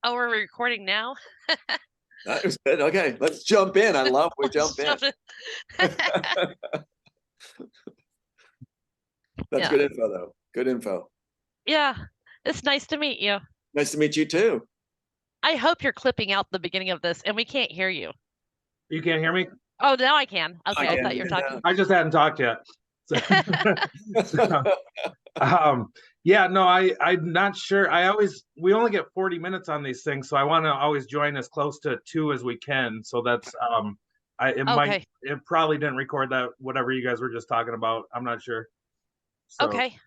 Oh, we're recording now? That was good. Okay, let's jump in. I love we jump in. That's Yeah. good info, though. Good info. Yeah. It's nice to meet you. Nice to meet you too. I hope you're clipping out the beginning of this and we can't hear you. You can't hear me? Oh, now I can. Okay, I can. thought you were talking. I just hadn't talked yet. Yeah, no, I'm not sure. We only get 40 minutes on these things, so I want to always join as close to 2 as we can. So that's Okay. it probably didn't record that whatever you guys were just talking about. I'm not sure. Okay.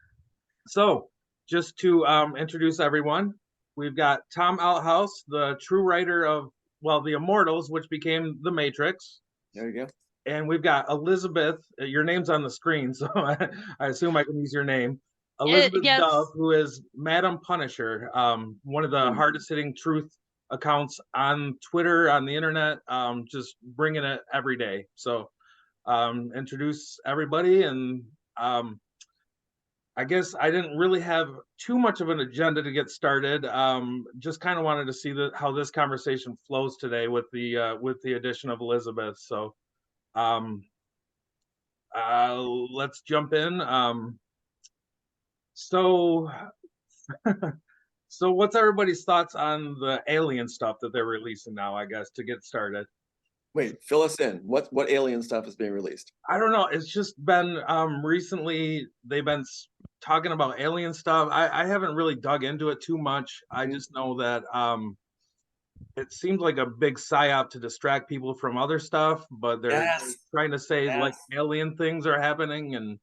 So just to introduce everyone, we've got Tom Althouse, the true writer of The Immortals, which became The Matrix. There you go. And we've got Elizabeth. Your name's on the screen, so I assume I can use your name. Elizabeth Yes. Dove, who is Madam Punisher, one of the hardest hitting truth accounts on Twitter, on the internet, just bringing it every day. So introduce everybody, and I guess I didn't really have too much of an agenda to get started. Just kind of wanted to see how this conversation flows today with the addition of Elizabeth. So let's jump in. So what's everybody's thoughts on the alien stuff that they're releasing now, I guess, to get started? Wait, fill us in. What alien stuff is being released? I don't know. It's just been recently they've been talking about alien stuff. I haven't really dug into it too much. I just know that it seems like a big psyop to distract people from other stuff, but they're trying to say like alien things are happening, and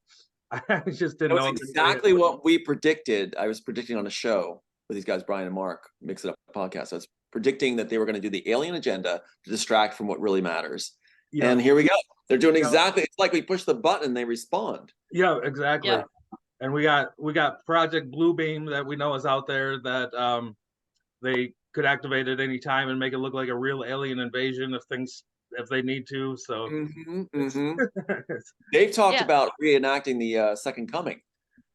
I just didn't know. Exactly what we predicted. I was predicting on a show with these guys, Brian and Mark, Mix It Up podcast. I was predicting that they were going to do the alien agenda to distract from what really matters. Yeah. And here we go. They're doing exactly. It's like we push the button and they respond. Yeah, exactly. Yeah. And we got Project Bluebeam that we know is out there that they could activate at any time and make it look like a real alien invasion if they need to. So they've talked about reenacting the Second Coming.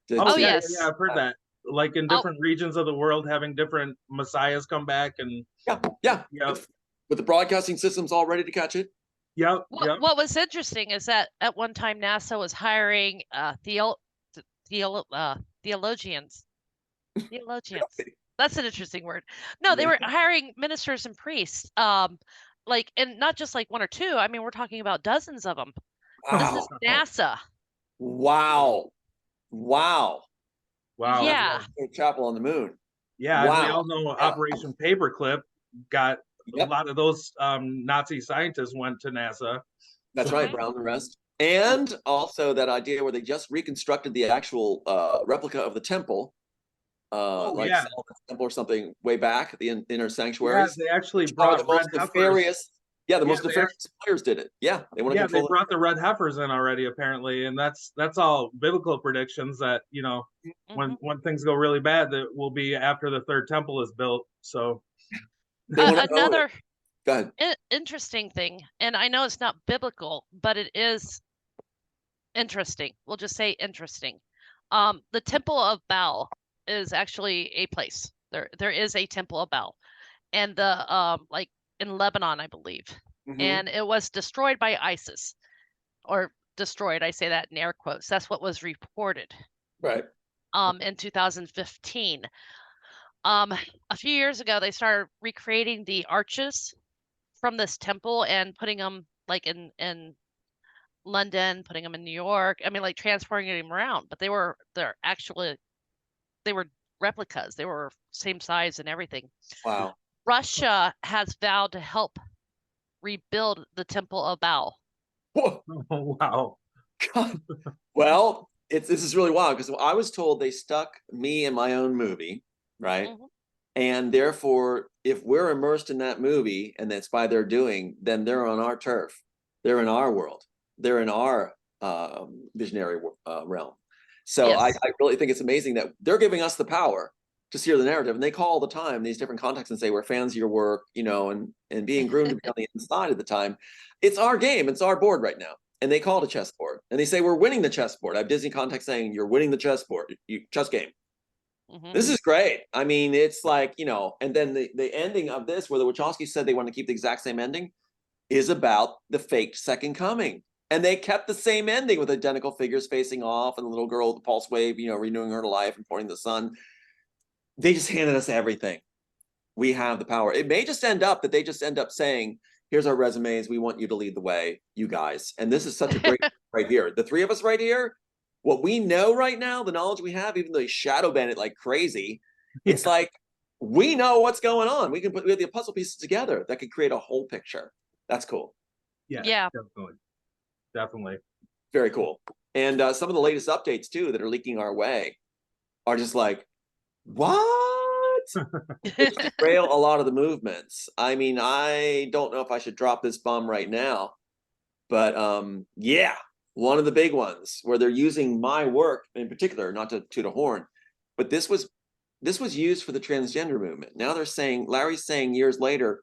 Yes, yeah, I've heard that. Like in different regions of the world, having different messiahs come back, and with the broadcasting systems all ready to catch it. What was interesting is that at one time NASA was hiring theologians. That's an interesting word. No, they were hiring ministers and priests. And not just like one or two. I mean, we're talking about dozens of them. Wow. This is NASA. Wow. Yeah. Chapel on the moon. Yeah. Wow. We all know Operation Paperclip got a lot of those Nazi scientists went to NASA. That's right, Brown and rest. And also that idea where they just reconstructed the actual replica of the temple. Temple or something way back at the inner sanctuaries. Yeah, they actually brought the most nefarious. Yeah, the most nefarious players did it. Yeah, they want to control. They brought the red heifers in already, apparently, and that's all biblical predictions that when things go really bad, that will be after the third temple is built. So another interesting thing, and I know it's not biblical, but it is interesting. We'll just say interesting. The Temple of Baal is actually a place. There is a Temple of Baal, and the like in Lebanon, I believe, and it was destroyed by ISIS, or destroyed. I say that in air quotes. That's what was reported. Right. In 2015. A few years ago, they started recreating the arches from this temple and putting them like in London, putting them in New York. I mean, like transporting them around, but they were replicas. They were same size and everything. Wow. Russia has vowed to help rebuild the Temple of Baal. Whoa. Oh, wow. God. Well, this is really wild because I was told they stuck me in my own movie, right? And therefore, if we're immersed in that movie and that's by their doing, then they're on our turf. They're in our world. They're in our visionary realm. So I really think it's amazing that they're giving us the power to steer the narrative. And they call all the time these different contexts and say, we're fans of your work, and being groomed to be on the inside at the time. It's our game. It's our board right now. And they call it a chessboard. And they say, we're winning the chessboard. I have Disney context saying, you're winning the chessboard, chess game. This is great. I mean, it's like, you know, and then the ending of this, where the Wachowskis said they want to keep the exact same ending, is about the faked second coming. And they kept the same ending with identical figures facing off and the little girl with the pulse wave, you know, renewing her life and pointing the sun. They just handed us everything. We have the power. It may just end up that they just end up saying, here's our resumes. We want you to lead the way, you guys. And this is such a great right here. The three of us right here, what we know right now, the knowledge we have, even though they shadow ban it like crazy, it's like we know what's going on. We have the puzzle pieces together that could create a whole picture. That's cool. Yeah, definitely. Very cool. And some of the latest updates too that are leaking our way are just like, what? Derail a lot of the movements. I mean, I don't know if I should drop this bomb right now, but yeah, one of the big ones where they're using my work in particular, not to toot a horn, but this was used for the transgender movement. Now they're saying, Larry's saying years later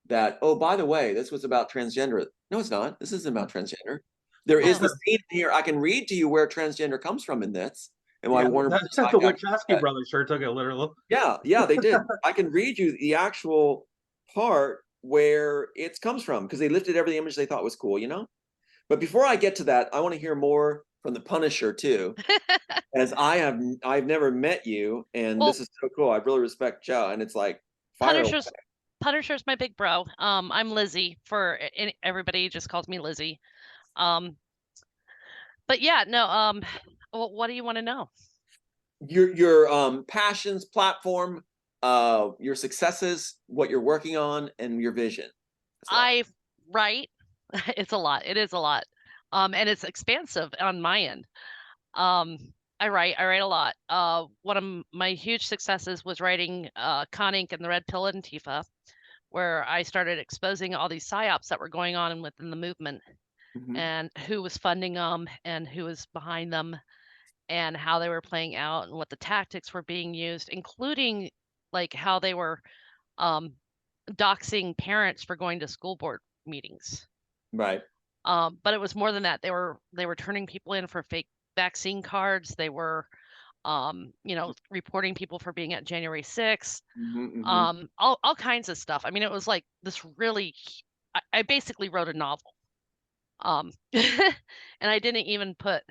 that, oh, by the way, this was about transgender. No, it's not. This isn't about transgender. There is the scene here. I can read to you where transgender comes from in this. And why Warner the Wachowski brothers sure took it literal. Yeah, they did. I can read you the actual part where it comes from because they lifted every image they thought was cool, you know? But before I get to that, I want to hear more from the Punisher too. As I've never met you, and this is so cool. I really respect Joe, and it's like Punisher's my big bro. I'm Lizzie for everybody just calls me Lizzie. But yeah, no, what do you want to know? Your passions, platform, your successes, what you're working on, and your vision. I write. It's a lot. It is a lot. And it's expansive on my end. I write a lot. One of my huge successes was writing Con Inc. and the Red Pill Antifa, where I started exposing all these psyops that were going on within the movement, and who was funding them and who was behind them and how they were playing out and what the tactics were being used, including like how they were doxing parents for going to school board meetings. Right. But it was more than that. They were turning people in for fake vaccine cards. They were reporting people for being at January 6th. All kinds of stuff. I mean, it was like this really I basically wrote a novel. And I didn't even put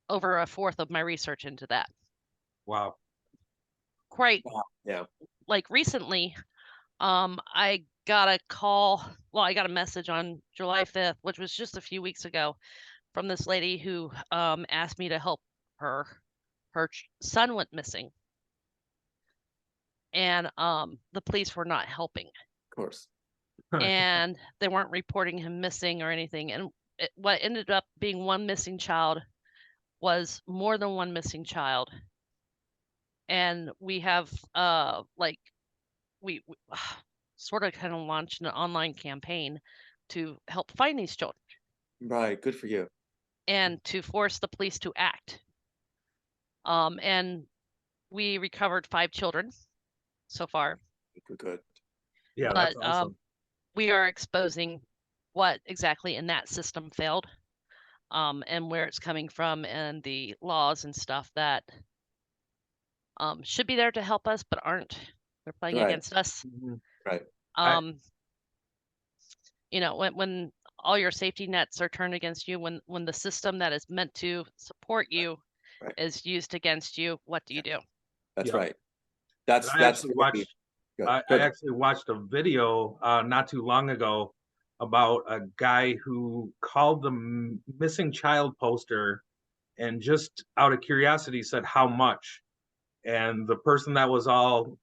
over a fourth of my research into that. Wow. Quite. Wow. Yeah. Like recently, I got a call. Well, I got a message on July 5th, which was just a few weeks ago, from this lady who asked me to help her. Her son went missing, and the police were not helping. Of course. And they weren't reporting him missing or anything. And what ended up being one missing child was more than one missing child. And we have we sort of kind of launched an online campaign to help find these children. Right. Good for you. And to force the police to act. And we recovered 5 children so far. Good. Yeah, but, that's awesome. We are exposing what exactly in that system failed, and where it's coming from, and the laws and stuff that should be there to help us but aren't. They're playing against us. Right. When all your safety nets are turned against you, when the system that is meant to support you is used against you, what do you do? That's right. That's I actually watched a video not too long ago about a guy who called the missing child poster and just out of curiosity said how much, and the person that was all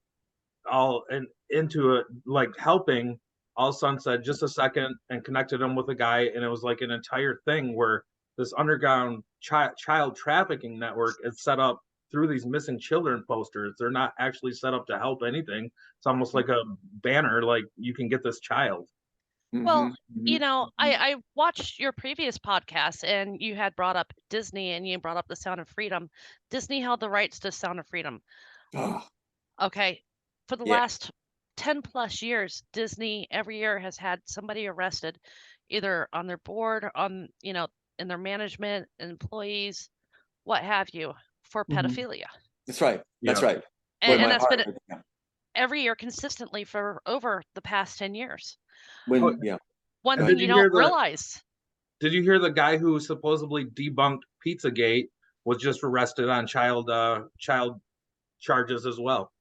into it, like helping, all of a sudden said just a second and connected him with a guy, and it was like an entire thing where this underground child trafficking network is set up through these missing children posters. They're not actually set up to help anything. It's almost like a banner, like you can get this child. Well, I watched your previous podcast, and you had brought up Disney, and you brought up the Sound of Freedom. Disney held the rights to Sound of Freedom. Okay. For the last 10 plus years, Disney every year has had somebody arrested, either on their board, in their management, employees, what have you, for pedophilia. That's right. That's right. And that's been every year consistently for over the past 10 years. One thing you don't realize. Did you hear the guy who supposedly debunked Pizzagate was just arrested on child charges as well?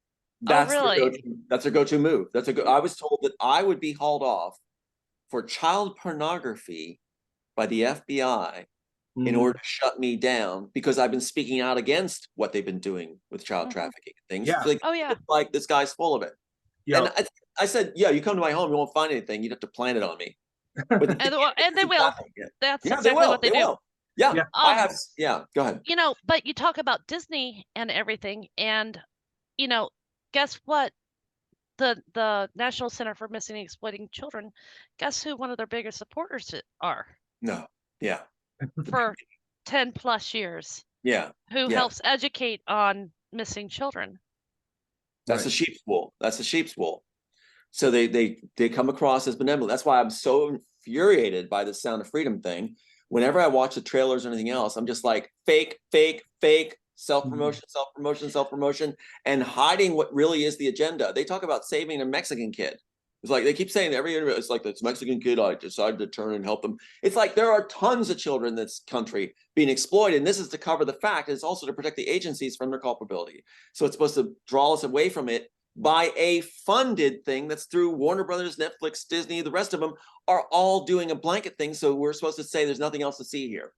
That's really? That's a go-to move. I was told that I would be hauled off for child pornography by the FBI in order to shut me down because I've been speaking out against what they've been doing with child trafficking and things. Yeah. It's like this guy's full of it. And I said, yeah, you come to my home, you won't find anything. You'd have to plant it on me. But and they will. That's exactly what they do. Yeah, I have. Yeah, go ahead. But you talk about Disney and everything, and guess what? The National Center for Missing and Exploiting Children, guess who one of their biggest supporters are? No. Yeah. For 10 plus years. Yeah. Who helps educate on missing children. That's the sheep's wool. That's the sheep's wool. So they come across as benevolent. That's why I'm so infuriated by the Sound of Freedom thing. Whenever I watch the trailers or anything else, I'm just like fake, self-promotion, self-promotion, and hiding what really is the agenda. They talk about saving a Mexican kid. It's like they keep saying every interview, it's like this Mexican kid, I decided to turn and help them. It's like there are tons of children in this country being exploited. And this is to cover the fact. It's also to protect the agencies from their culpability. So it's supposed to draw us away from it by a funded thing that's through Warner Brothers, Netflix, Disney, the rest of them are all doing a blanket thing. So we're supposed to say there's nothing else to see here.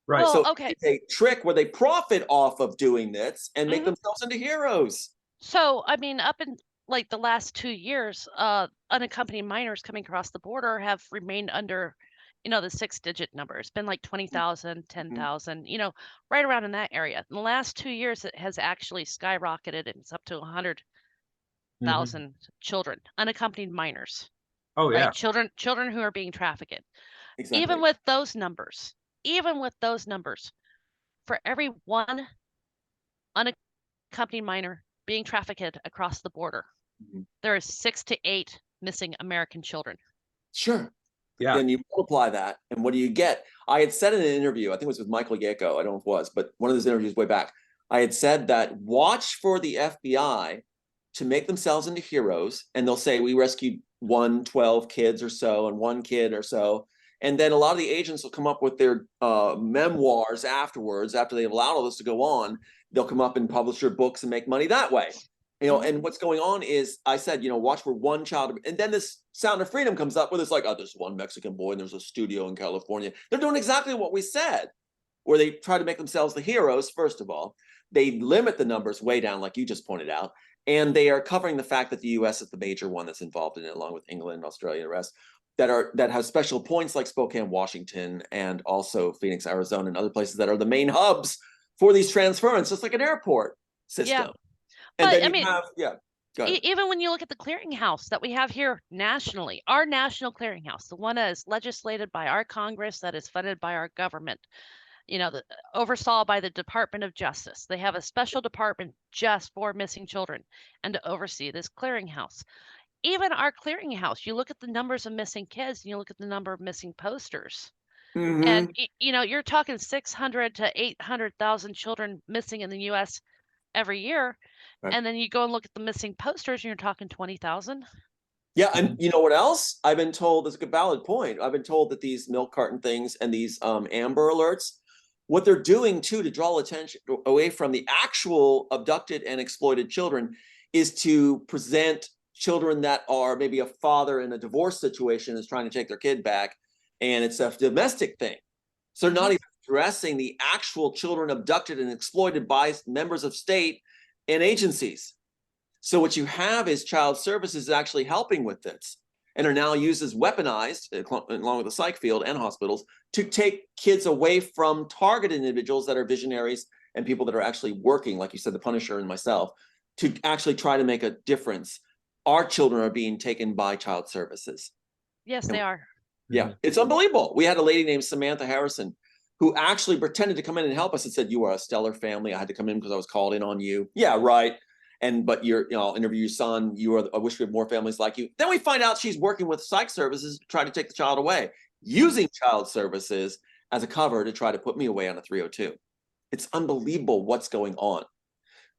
Right. So it's a trick where they profit off of doing this and make themselves into heroes. So, I mean, up in like the last 2 years, unaccompanied minors coming across the border have remained under, the 6-digit number. It's been like 20,000, 10,000, right around in that area. In the last 2 years, it has actually skyrocketed. It's up to 100,000 children, unaccompanied minors. Oh yeah, right? Children who are being trafficked. Exactly. Even with those numbers, for every one unaccompanied minor being trafficked across the border, there are 6 to 8 missing American children. Sure. Yeah. Then you multiply that, and what do you get? I had said in an interview, I think it was with Michael Yeko, I don't know if it was, but one of those interviews way back, I had said that watch for the FBI to make themselves into heroes, and they'll say, we rescued 12 kids or so, and 1 kid or so. And then a lot of the agents will come up with their memoirs afterwards, after they've allowed all this to go on. They'll come up and publish their books and make money that way. And what's going on is, I said, watch for 1 child. And then this Sound of Freedom comes up with it's like, oh, there's 1 Mexican boy and there's a studio in California. They're doing exactly what we said, where they try to make themselves the heroes, first of all. They limit the numbers way down, like you just pointed out. And they are covering the fact that the US is the major one that's involved in it, along with England, Australia, and the rest, that have special points like Spokane, Washington, and also Phoenix, Arizona, and other places that are the main hubs for these transference, just like an airport system. Yeah. And but, then even when you look at the clearinghouse that we have here nationally, our national clearinghouse, the one that is legislated by our Congress, that is funded by our government, oversaw by the Department of Justice. They have a special department just for missing children and to oversee this clearinghouse. Even our clearinghouse, you look at the numbers of missing kids and you look at the number of missing posters. And, you're talking 600 to 800,000 children missing in the U.S. every year. Right. And then you go and look at the missing posters and you're talking 20,000. Yeah, and you know what else? I've been told, that's a valid point. I've been told that these milk carton things and these Amber Alerts, what they're doing too to draw attention away from the actual abducted and exploited children is to present children that are maybe a father in a divorce situation is trying to take their kid back, and it's a domestic thing. So they're not even addressing the actual children abducted and exploited by members of state and agencies. So what you have is child services actually helping with this, and are now used as weaponized, along with the psych field and hospitals, to take kids away from targeted individuals that are visionaries and people that are actually working, like you said, the Punisher and myself, to actually try to make a difference. Our children are being taken by child services. Yes, they are. Yeah, it's unbelievable. We had a lady named Samantha Harrison who actually pretended to come in and help us and said, you are a stellar family. I had to come in because I was called in on you. Yeah, right. But I'll interview your son. I wish we had more families like you. Then we find out she's working with psych services to try to take the child away, using child services as a cover to try to put me away on a 302. It's unbelievable what's going on.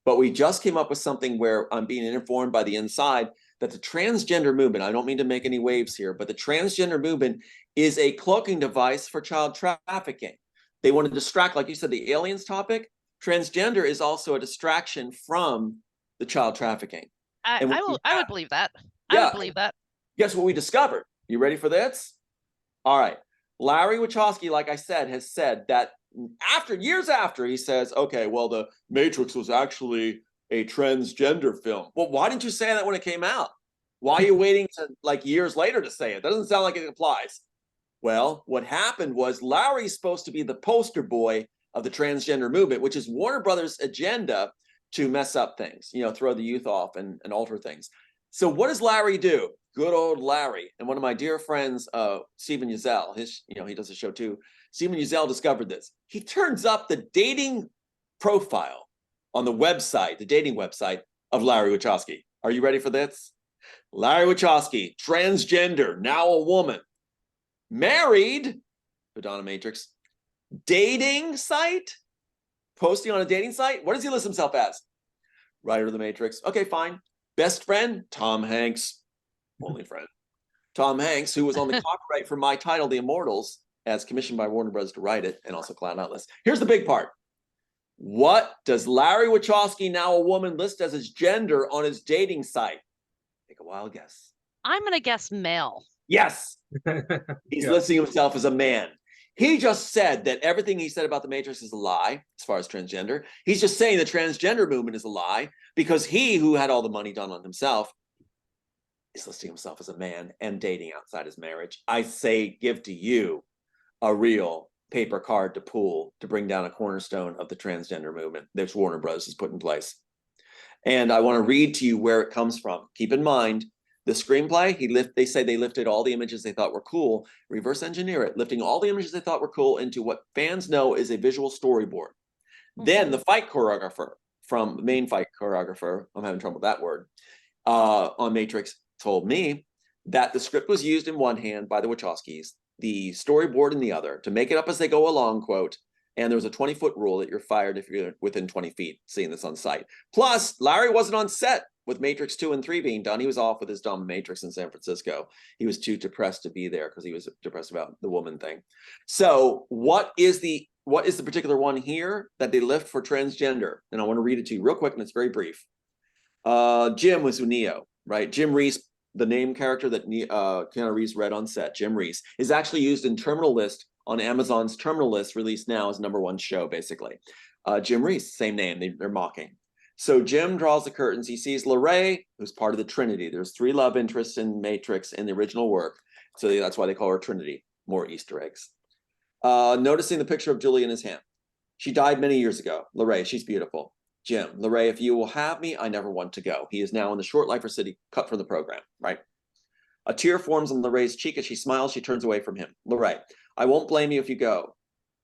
But we just came up with something where I'm being informed by the inside that the transgender movement, I don't mean to make any waves here, but the transgender movement is a cloaking device for child trafficking. They want to distract, like you said, the aliens topic. Transgender is also a distraction from the child trafficking. I would believe that. Yeah, I would believe that. Guess what we discovered? You ready for this? All right. Larry Wachowski, like I said, has said that years after, he says, okay, well, The Matrix was actually a transgender film. Well, why didn't you say that when it came out? Why are you waiting to like years later to say it? Doesn't sound like it applies. Well, what happened was Larry's supposed to be the poster boy of the transgender movement, which is Warner Brothers' agenda to mess up things, throw the youth off and alter things. So what does Larry do? Good old Larry. And one of my dear friends, Stephen Uzel, he does a show too. Stephen Uzel discovered this. He turns up the dating profile on the website, the dating website of Larry Wachowski. Are you ready for this? Larry Wachowski, transgender, now a woman, married, Madonna Matrix, dating site, posting on a dating site. What does he list himself as? Writer of The Matrix. Okay, fine. Best friend, Tom Hanks. Only friend. Tom Hanks, who was on the copyright for my title, The Immortals, as commissioned by Warner Bros. To write it, and also Cloud Atlas. Here's the big part. What does Larry Wachowski, now a woman, list as his gender on his dating site? Take a wild guess. I'm going to guess male. Yes. He's listing himself as a man. He just said that everything he said about The Matrix is a lie as far as transgender. He's just saying the transgender movement is a lie because he, who had all the money done on himself, is listing himself as a man and dating outside his marriage. I say give to you a real paper card to pull to bring down a cornerstone of the transgender movement that Warner Bros. Has put in place. And I want to read to you where it comes from. Keep in mind, the screenplay, they say they lifted all the images they thought were cool, reverse engineer it, lifting all the images they thought were cool into what fans know is a visual storyboard. Then the fight choreographer, from the main fight choreographer, I'm having trouble with that word, on Matrix, told me that the script was used in one hand by the Wachowskis, the storyboard in the other, to make it up as they go along, quote, and there was a 20-foot rule that you're fired if you're within 20 feet, seeing this on site. Plus, Larry wasn't on set with Matrix 2 and 3 being done. He was off with his dumb Matrix in San Francisco. He was too depressed to be there because he was depressed about the woman thing. So what is the particular one here that they lift for transgender? And I want to read it to you real quick, and it's very brief. Jim was Neo, right? Jim Reese, the name character that Keanu Reeves read on set, Jim Reese, is actually used in Terminal List on Amazon's Terminal List, released now as #1 show, basically. Jim Reese, same name, they're mocking. So Jim draws the curtains. He sees Lorraine, who's part of the Trinity. There's 3 love interests in Matrix in the original work. So that's why they call her Trinity. More Easter eggs. Noticing the picture of Julie in his hand. She died many years ago. Lorraine, she's beautiful. Jim, Lorraine, if you will have me, I never want to go. He is now in the short lifer city, cut from the program, right? A tear forms on Lorraine's cheek as she smiles. She turns away from him. Lorraine, I won't blame you if you go.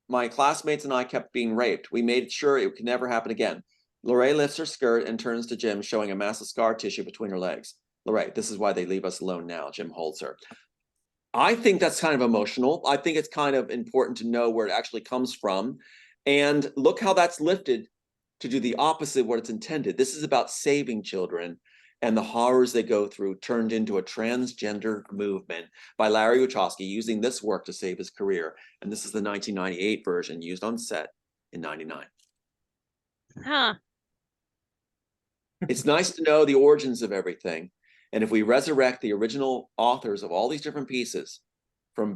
My classmates and I kept being raped. We made sure it could never happen again. Lorraine lifts her skirt and turns to Jim, showing a massive scar tissue between her legs. Lorraine, this is why they leave us alone now. Jim holds her. I think that's kind of emotional. I think it's kind of important to know where it actually comes from. And look how that's lifted to do the opposite of what it's intended. This is about saving children and the horrors they go through, turned into a transgender movement by Larry Wachowski, using this work to save his career. And this is the 1998 version used on set in 99. Huh. It's nice to know the origins of everything. And if we resurrect the original authors of all these different pieces from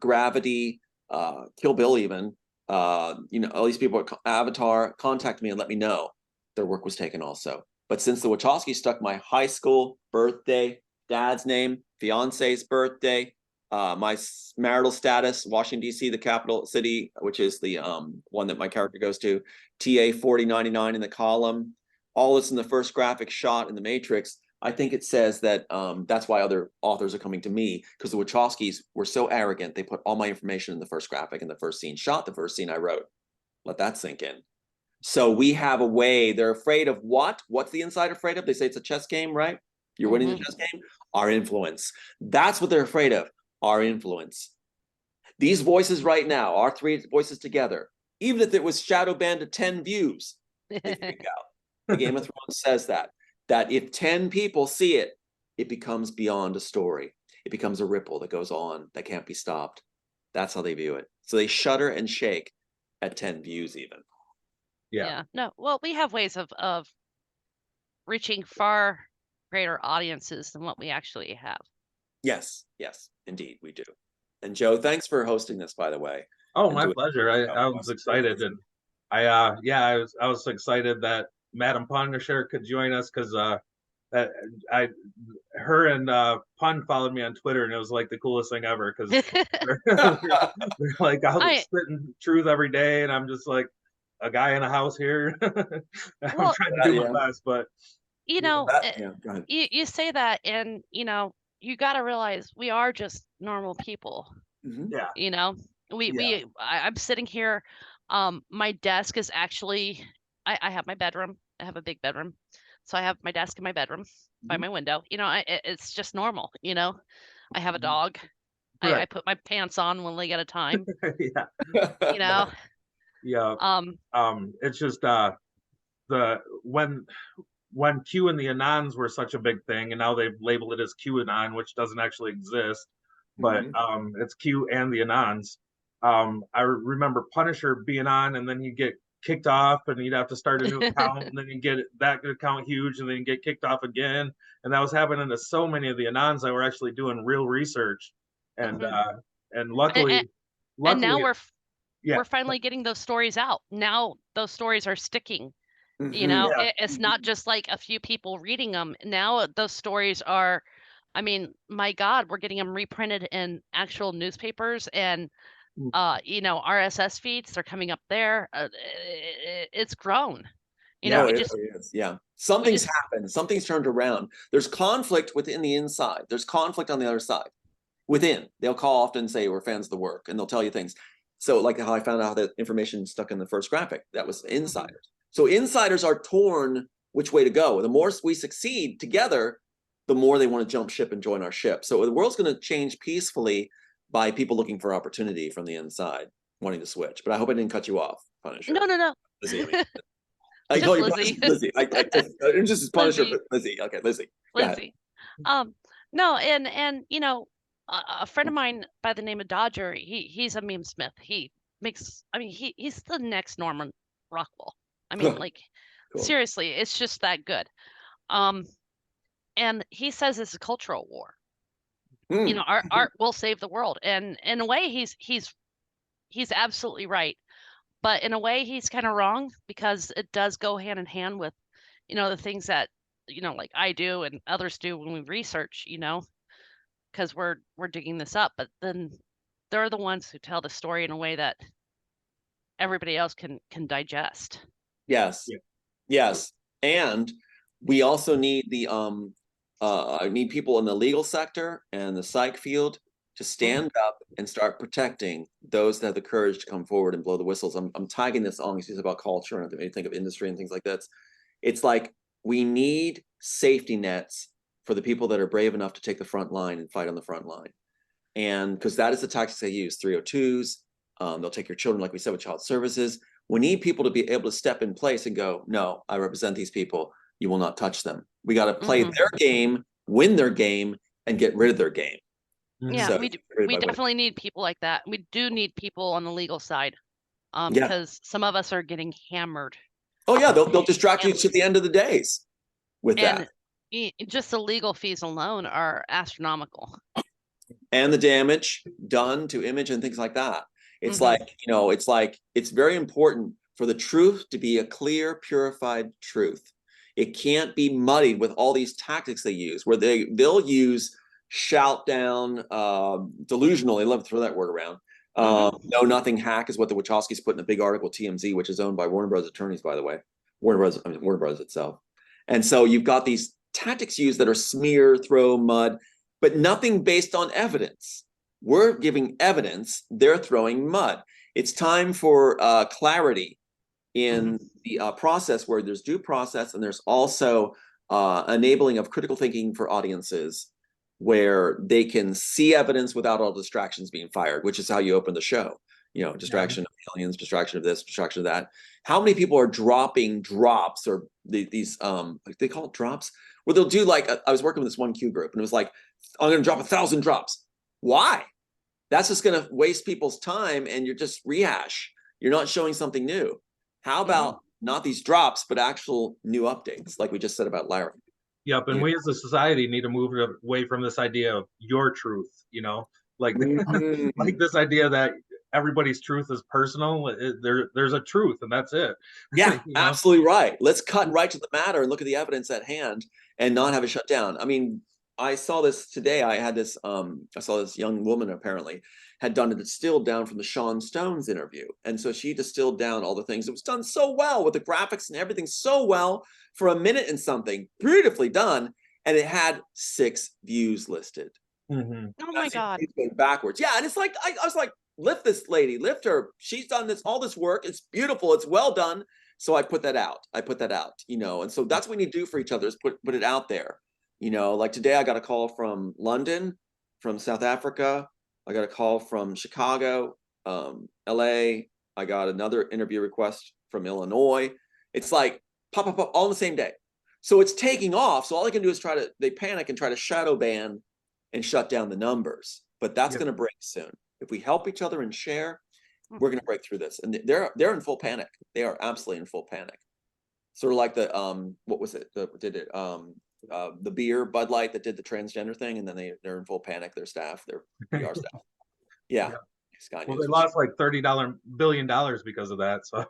Gravity, Kill Bill even, all these people at Avatar, contact me and let me know their work was taken also. But since the Wachowskis stuck my high school birthday, dad's name, fiance's birthday, my marital status, Washington, D.C., the capital city, which is the one that my character goes to, TA 4099 in the column, all this in the first graphic shot in The Matrix, I think it says that that's why other authors are coming to me, because the Wachowskis were so arrogant, they put all my information in the first graphic, in the first scene shot, the first scene I wrote. Let that sink in. So we have a way, they're afraid of what? What's the inside afraid of? They say it's a chess game, right? You're winning the chess game? Our influence. That's what they're afraid of, our influence. These voices right now, our 3 voices together, even if it was shadow banned to 10 views, they freak out. The Game of Thrones says that if 10 people see it, it becomes beyond a story. It becomes a ripple that goes on that can't be stopped. That's how they view it. So they shudder and shake at 10 views even. Yeah. No, well, we have ways of reaching far greater audiences than what we actually have. Yes, indeed, we do. And Joe, thanks for hosting this, by the way. Oh, my pleasure. I was excited, and I was excited that Madam Punisher could join us, because her and Pun followed me on Twitter, and it was like the coolest thing ever, because they're like out spitting truth every day, and I'm just like a guy in a house here. I'm trying to do my best, but you say that, and you got to realize we are just normal people. Yeah. I'm sitting here. My desk is actually, I have my bedroom. I have a big bedroom. So I have my desk in my bedroom by my window. It's just normal. I have a dog. I put my pants on one leg at a time. Yeah. It's just when Q and the Anons were such a big thing, and now they've labeled it as QAnon, which doesn't actually exist, but it's Q and the Anons. I remember Punisher being on, and then he'd get kicked off, and he'd have to start a new account, and then he'd get that account huge, and then he'd get kicked off again. And that was happening to so many of the Anons that were actually doing real research. And luckily, and now we're finally getting those stories out. Now those stories are sticking. It's not just like a few people reading them. Now those stories are, I mean, my God, we're getting them reprinted in actual newspapers, and RSS feeds. They're coming up there. It's grown. It is. Yeah. Something's happened. Something's turned around. There's conflict within the inside. There's conflict on the other side. Within, they'll call often and say, we're fans of the work, and they'll tell you things. So like how I found out that information stuck in the first graphic, that was insiders. So insiders are torn which way to go. The more we succeed together, the more they want to jump ship and join our ship. So the world's going to change peacefully by people looking for opportunity from the inside, wanting to switch. But I hope I didn't cut you off, Punisher. No. Lizzie, I call you Lizzie. I'm just Punisher, but Lizzie. Okay, Lizzie. Lizzie. No, and a friend of mine by the name of Dodger, he's a meme smith. He makes, he's the next Norman Rockwell. Cool. Seriously, it's just that good. And he says it's a cultural war. Art will save the world, and in a way, he's absolutely right. But in a way, he's kind of wrong, because it does go hand in hand with, the things that, like I do and others do when we research, because we're digging this up. But then they're the ones who tell the story in a way that everybody else can digest. Yes. And we also need need people in the legal sector and the psych field to stand up and start protecting those that have the courage to come forward and blow the whistles. I'm tagging this on because it's about culture, and you think of industry and things like that. It's like we need safety nets for the people that are brave enough to take the front line and fight on the front line. And because that is the tactics they use, 302s, they'll take your children, like we said, with child services. We need people to be able to step in place and go, no, I represent these people. You will not touch them. We got to play their game, win their game, and get rid of their game. Yeah, so, we definitely need people like that. We do need people on the legal side, because some of us are getting hammered. Oh yeah, they'll distract you to the end of the days with that. Just the legal fees alone are astronomical. And the damage done to image and things like that. It's it's very important for the truth to be a clear, purified truth. It can't be muddied with all these tactics they use, where they'll use shout down, delusional. They love to throw that word around. No nothing hack is what the Wachowskis put in a big article, TMZ, which is owned by Warner Bros. Attorneys, by the way. Warner Bros. Itself. And so you've got these tactics used that are smear, throw, mud, but nothing based on evidence. We're giving evidence, they're throwing mud. It's time for clarity in the process, where there's due process, and there's also enabling of critical thinking for audiences, where they can see evidence without all distractions being fired, which is how you open the show. you know, distraction of aliens, distraction of this, distraction of that. How many people are dropping drops or these they call it drops, where they'll do like I was working with this one Q group and it was like, I'm going to drop 1,000 drops. Why? That's just going to waste people's time and you're just rehash. You're not showing something new. How about not these drops, but actual new updates, like we just said about Larry? Yep, and we as a society need to move away from this idea of your truth, you know, like like this idea that everybody's truth is personal. There's a truth, and that's it. Yeah, You know? absolutely right. Let's cut right to the matter and look at the evidence at hand and not have it shut down. I mean, I saw this today. I saw this young woman apparently had done a distilled down from the Sean Stone's interview. And so she distilled down all the things. It was done so well with the graphics and everything so well for a minute and something, beautifully done. And it had 6 views listed. Oh my God. It's going backwards. Yeah. And it's like, I was like, lift this lady, lift her. She's done all this work. It's beautiful. It's well done. So I put that out, you know, and so that's what we need to do for each other is put it out there. You know, like today I got a call from London, from South Africa. I got a call from Chicago, LA. I got another interview request from Illinois. It's like pop, all in the same day. So it's taking off. So all I can do is they panic and try to shadow ban and shut down the numbers. But that's going to break soon. If we help each other and share, we're going to break through this. And they're in full panic. They are absolutely in full panic. Sort of like the what was it? The beer Bud Light that did the transgender thing, and then they're in full panic. Their staff, their PR staff. Yeah. Sky News, they lost like $30 billion because of that. So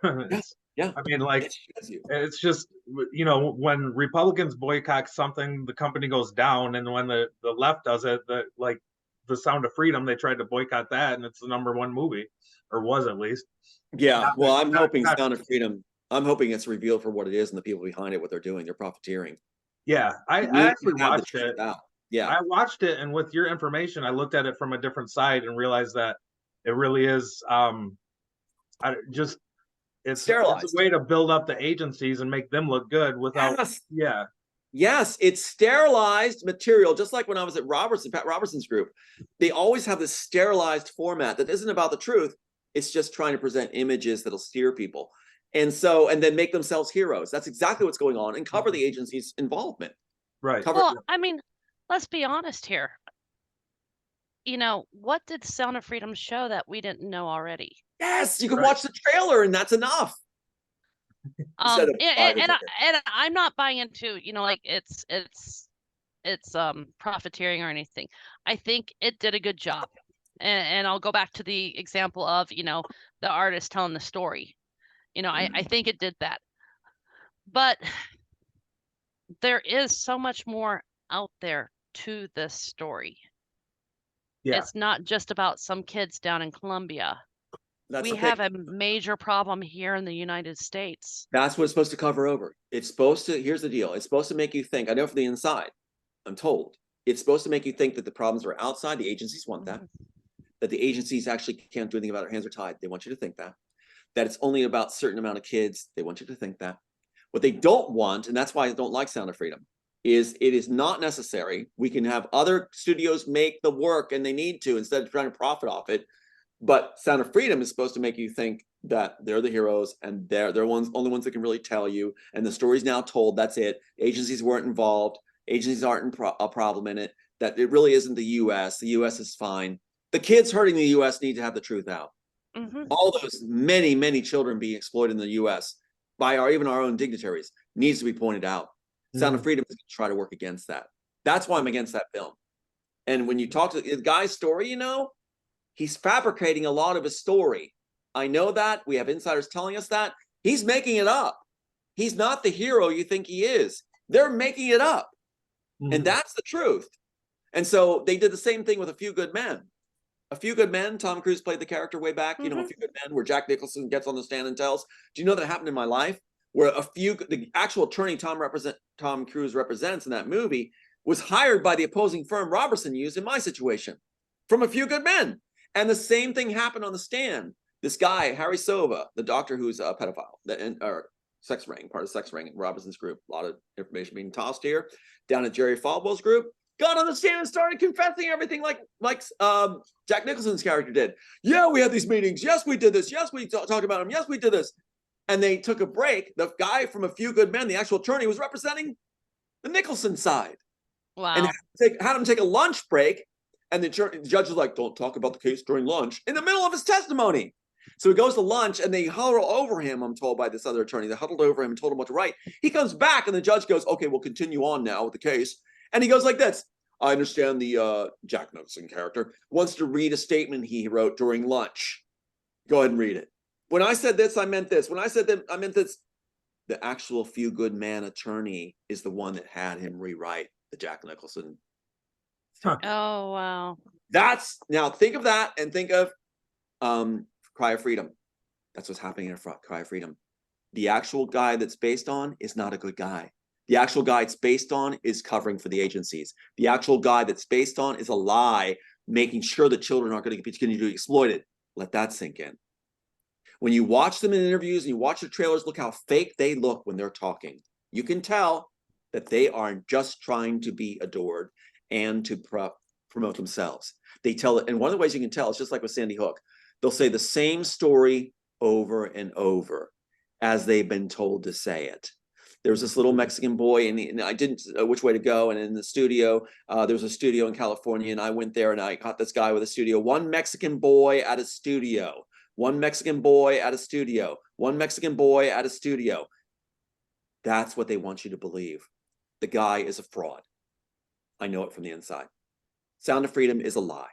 yeah. I mean, like it's just, you know, when Republicans boycott something, the company goes down, and when the left does it, like the Sound of Freedom, they tried to boycott that, and it's the #1 movie, or was at least. Yeah. Well, I'm hoping Sound of Freedom. I'm hoping it's revealed for what it is and the people behind it, what they're doing. They're profiteering. Yeah, I actually watched it. Yeah, I watched it, and with your information, I looked at it from a different side and realized that it really is it's a way to build up the agencies and make them look good without Yes, it's sterilized material, just like when I was at Pat Robertson's group. They always have this sterilized format that isn't about the truth. It's just trying to present images that'll steer people. And then make themselves heroes. That's exactly what's going on, and cover the agency's involvement. Right. Well, I mean, let's be honest here. You know, what did Sound of Freedom show that we didn't know already? Yes, you can watch the trailer, and that's enough. And I'm not buying into, you know, like it's profiteering or anything. I think it did a good job, and I'll go back to the example of, you know, the artist telling the story. You know, I think it did that. But there is so much more out there to this story. Yeah. It's not just about some kids down in Colombia. We have a major problem here in the United States. That's what it's supposed to cover over. It's supposed to, here's the deal. It's supposed to make you think, I know from the inside, I'm told, it's supposed to make you think that the problems are outside. The agencies want that. That the agencies actually can't do anything about it. Their hands are tied. They want you to think that. That it's only about a certain amount of kids. They want you to think that. What they don't want, and that's why I don't like Sound of Freedom, is it is not necessary. We can have other studios make the work, and they need to, instead of trying to profit off it. But Sound of Freedom is supposed to make you think that they're the heroes, and they're only ones that can really tell you. And the story's now told. That's it. Agencies weren't involved. Agencies aren't a problem in it. That it really isn't the U.S. The U.S. is fine. The kids hurting the U.S. need to have the truth out. All those many children being exploited in the U.S. by even our own dignitaries needs to be pointed out. Sound of Freedom is going to try to work against that. That's why I'm against that film. And when you talk to the guy's story, you know, he's fabricating a lot of his story. I know that. We have insiders telling us that. He's making it up. He's not the hero you think he is. They're making it up. And that's the truth. And so they did the same thing with A Few Good Men. A Few Good Men, Tom Cruise played the character way back, you know, A Few Good Men, where Jack Nicholson gets on the stand and tells, do you know that happened in my life? Where the actual attorney Tom Cruise represents in that movie was hired by the opposing firm Robertson used in my situation from A Few Good Men. And the same thing happened on the stand. This guy, Harry Sova, the doctor who's a pedophile, or sex ring, part of sex ring in Robertson's group. A lot of information being tossed here. Down at Jerry Falwell's group, got on the stand and started confessing everything like Jack Nicholson's character did. Yeah, we had these meetings. Yes, we did this. Yes, we talked about him. Yes, we did this. And they took a break. The guy from A Few Good Men, the actual attorney, was representing the Nicholson side. Wow. And had him take a lunch break. And the judge was like, don't talk about the case during lunch in the middle of his testimony. So he goes to lunch and they huddle over him, I'm told by this other attorney. They huddled over him and told him what to write. He comes back and the judge goes, okay, we'll continue on now with the case. And he goes like this. I understand the Jack Nicholson character wants to read a statement he wrote during lunch. Go ahead and read it. When I said this, I meant this. When I said that, I meant this. The actual Few Good Man attorney is the one that had him rewrite the Jack Nicholson. Oh, wow. Now think of that and think of Cry of Freedom. That's what's happening in Cry of Freedom. The actual guy that's based on is not a good guy. The actual guy it's based on is covering for the agencies. The actual guy that's based on is a lie, making sure that children aren't going to continue to be exploited. Let that sink in. When you watch them in interviews and you watch the trailers, look how fake they look when they're talking. You can tell that they are just trying to be adored and to promote themselves. They tell it, and one of the ways you can tell is just like with Sandy Hook. They'll say the same story over and over as they've been told to say it. There was this little Mexican boy, and I didn't know which way to go. And in the studio, there was a studio in California, and I went there and I caught this guy with a studio. One Mexican boy at a studio. One Mexican boy at a studio. One Mexican boy at a studio. That's what they want you to believe. The guy is a fraud. I know it from the inside. Sound of Freedom is a lie.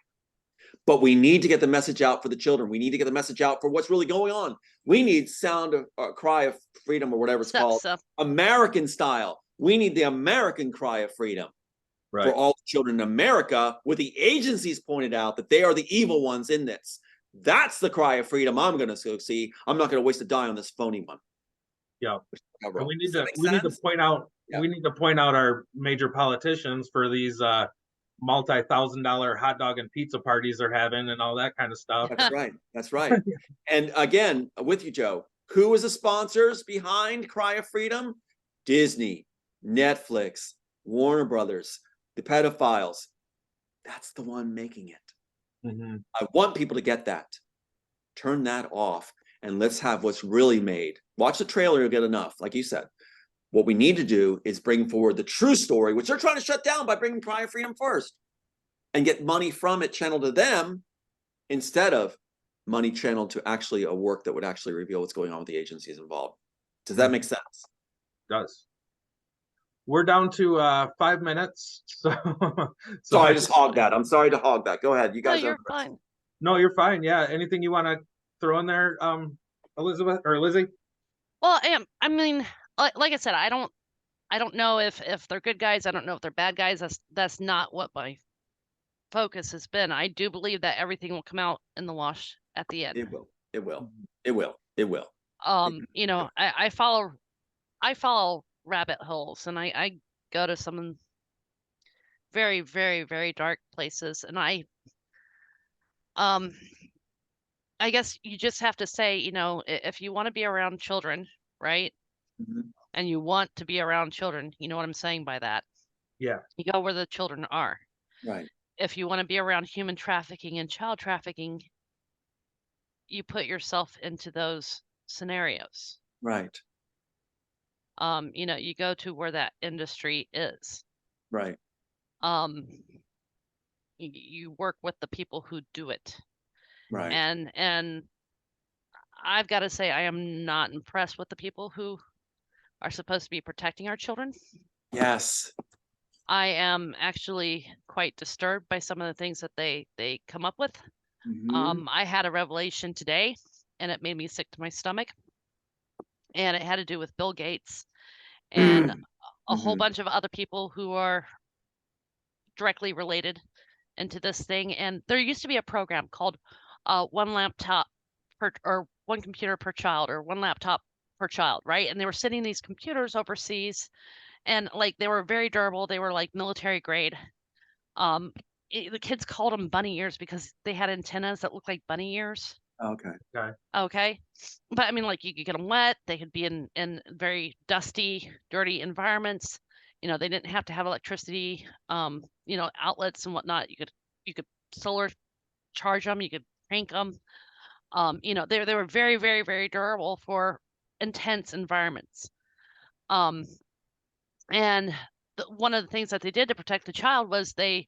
But we need to get the message out for the children. We need to get the message out for what's really going on. We need Sound of Cry of Freedom or whatever it's called, American style. We need the American Cry of Freedom for all the children in America, with the agencies pointed out that they are the evil ones in this. That's the Cry of Freedom I'm going to go see. I'm not going to waste a dime on this phony one. Yeah, and we need to point out our major politicians for these multi-$1,000 hot dog and pizza parties they're having and all that kind of stuff. That's right. And again, with you, Joe, who is the sponsors behind Cry of Freedom? Disney, Netflix, Warner Brothers, the pedophiles. That's the one making it. I want people to get that. Turn that off and let's have what's really made. Watch the trailer, you'll get enough. Like you said, what we need to do is bring forward the true story, which they're trying to shut down by bringing Cry of Freedom first, and get money from it channeled to them instead of money channeled to actually a work that would actually reveal what's going on with the agencies involved. Does that make sense? It does. We're down to 5 minutes. So I just hogged that. I'm sorry to hog that. Go ahead. You guys you're fine. No, you're fine. Yeah. Anything you want to throw in there, Elizabeth or Lizzie? Well, I mean, like I said, I don't know if they're good guys. I don't know if they're bad guys. That's not what my focus has been. I do believe that everything will come out in the wash at the end. It will. You know, I follow rabbit holes, and I go to some very, very, very dark places, and I guess you just have to say, you know, if you want to be around children, right? And you want to be around children, you know what I'm saying by that? Yeah. You go where the children are. Right. If you want to be around human trafficking and child trafficking, you put yourself into those scenarios. Right. You know, you go to where that industry is. Right. You work with the people who do it. Right. And I've got to say, I am not impressed with the people who are supposed to be protecting our children. Yes. I am actually quite disturbed by some of the things that they come up with. I had a revelation today, and it made me sick to my stomach. And it had to do with Bill Gates and a whole bunch of other people who are directly related into this thing. And there used to be a program called one laptop or one computer per child, or one laptop per child, right? And they were sending these computers overseas, and like they were very durable. They were like military grade. The kids called them bunny ears because they had antennas that looked like bunny ears. Okay. But I mean, like, you could get them wet. They could be in very dusty, dirty environments. You know, they didn't have to have electricity, you know, outlets and whatnot. You could solar charge them, you could crank them. You know, they were very, very, very durable for intense environments. And one of the things that they did to protect the child was they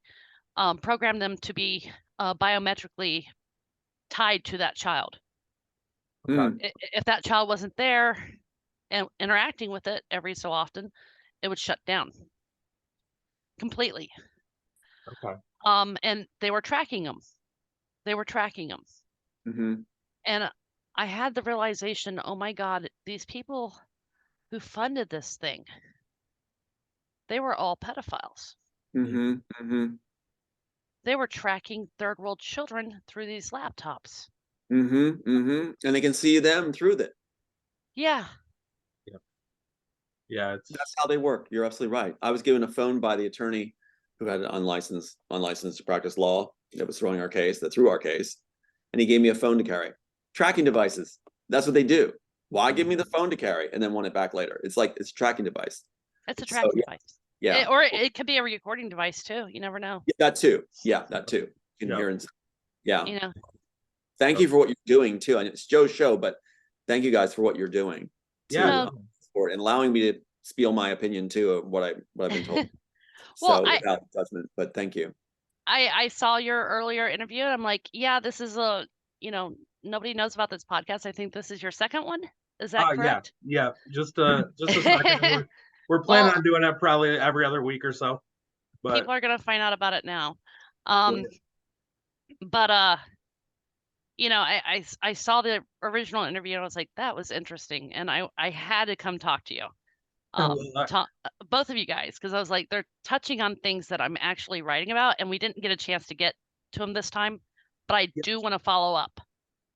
programmed them to be biometrically tied to that child. Okay. If that child wasn't there and interacting with it every so often, it would shut down completely. Okay. And they were tracking them. They were tracking them. And I had the realization, oh my God, these people who funded this thing, they were all pedophiles. They were tracking third world children through these laptops. And they can see them through that. Yeah. Yeah, that's how they work. You're absolutely right. I was given a phone by the attorney who had an unlicensed to practice law that was throwing our case, that threw our case, and he gave me a phone to carry. Tracking devices. That's what they do. Why give me the phone to carry and then want it back later? It's like it's a tracking device. It's a tracking device. Yeah. Or it could be a recording device too. You never know. Yeah, that too. Yeah, that too. You can hear and yeah. You know. Thank you for what you're doing too. And it's Joe's show, but thank you guys for what you're doing. For and allowing me to spiel my opinion too of what I've been told. Well, so without judgment, but thank you. I saw your earlier interview and I'm like, yeah, this is a, you know, nobody knows about this podcast. I think this is your second one. Is that correct? Yeah. Just a second. We're planning on doing that probably every other week or so. But people are gonna find out about it now. But you know, I saw the original interview and I was like, that was interesting, and I had to come talk to you, both of you guys, because I was like, they're touching on things that I'm actually writing about, and we didn't get a chance to get to them this time, but I do want to follow up.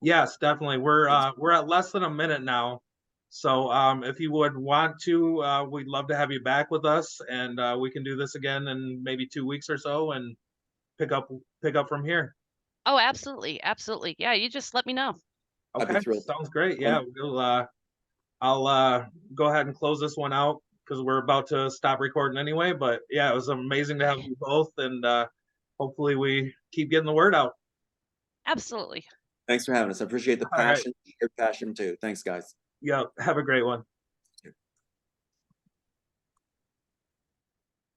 Yes, definitely. We're at less than a minute now, so if you would want to, we'd love to have you back with us, and we can do this again in maybe 2 weeks or so, and pick up from here. Oh, absolutely, absolutely. Yeah, you just let me know. Okay, sounds great. Yeah, we'll. I'll go ahead and close this one out because we're about to stop recording anyway. But yeah, it was amazing to have you both, and hopefully we keep getting the word out. Absolutely. Thanks for having us. I appreciate the passion, your passion too. Thanks, guys. Yeah, have a great one.